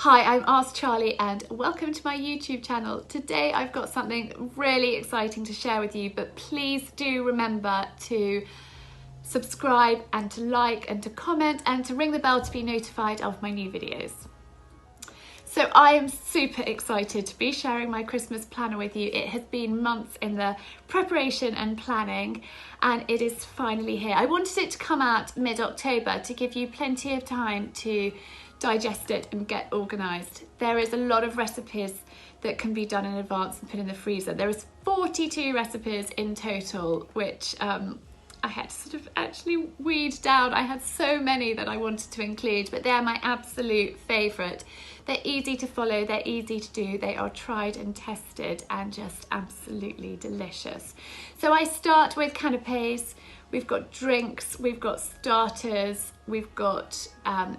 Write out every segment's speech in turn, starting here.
Hi, I'm Ask Charlie and welcome to my YouTube channel. Today I've got something really exciting to share with you, but please do remember to subscribe and to like and to comment and to ring the bell to be notified of my new videos. So I am super excited to be sharing my Christmas planner with you. It has been months in the preparation and planning and it is finally here. I wanted it to come out mid-October to give you plenty of time to digest it and get organised. There is a lot of recipes that can be done in advance and put in the freezer. There is 42 recipes in total, which I had to sort of actually weed down. I had so many that I wanted to include, but they're my absolute favourite. They're easy to follow, they're easy to do, they are tried and tested and just absolutely delicious. So I start with canapés. We've got drinks, we've got starters, we've got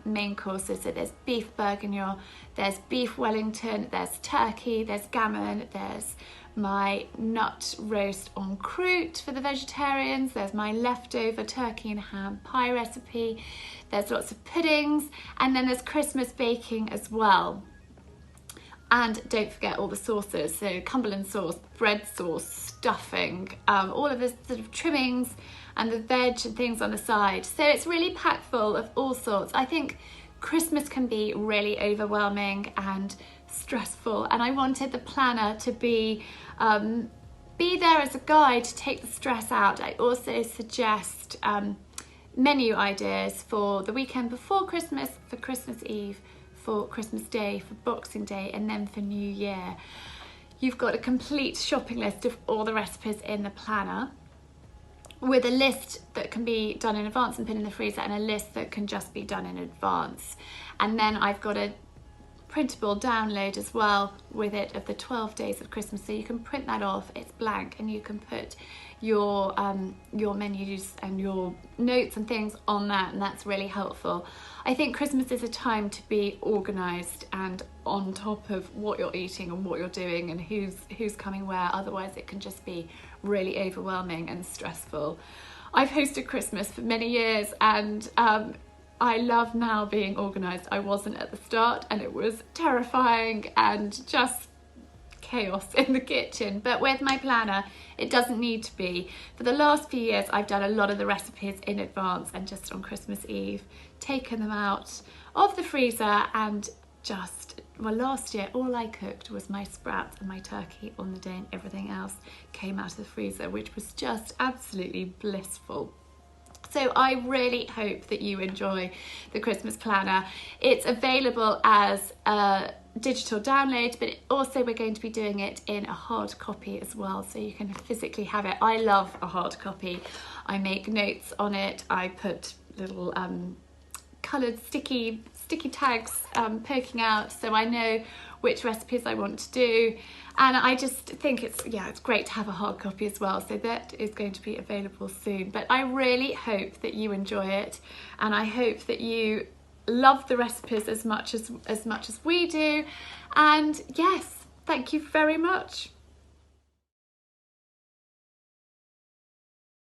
main courses. So there's beef bourguignon, there's beef Wellington, there's turkey, there's gammon, there's my nut roast en croûte for the vegetarians, there's my leftover turkey and ham pie recipe, there's lots of puddings, and then there's Christmas baking as well. And don't forget all the sauces, so Cumberland sauce, bread sauce, stuffing, all of the sort of trimmings and the veg and things on the side. So it's really packed full of all sorts. I think Christmas can be really overwhelming and stressful, and I wanted the planner to be there as a guide to take the stress out. I also suggest menu ideas for the weekend before Christmas, for Christmas Eve, for Christmas Day, for Boxing Day, and then for New Year. You've got a complete shopping list of all the recipes in the planner, with a list that can be done in advance and put in the freezer, and a list that can just be done in advance. And then I've got a printable download as well with it of the 12 days of Christmas, so you can print that off. It's blank and you can put your menus and your notes and things on that, and that's really helpful. I think Christmas is a time to be organised and on top of what you're eating and what you're doing and who's coming where, otherwise it can just be really overwhelming and stressful. I've hosted Christmas for many years and I love now being organised. I wasn't at the start and it was terrifying and just chaos in the kitchen, but with my planner it doesn't need to be. For the last few years I've done a lot of the recipes in advance and just on Christmas Eve taken them out of the freezer and well, last year all I cooked was my sprouts and my turkey on the day, and everything else came out of the freezer, which was just absolutely blissful. So I really hope that you enjoy the Christmas planner. It's available as a digital download, but also we're going to be doing it in a hard copy as well, so you can physically have it. I love a hard copy. I make notes on it. I put little coloured sticky tags poking out, so I know which recipes I want to do, and I just think it's great to have a hard copy as well, so that is going to be available soon. But I really hope that you enjoy it, and I hope that you love the recipes as much as we do, and yes, thank you very much.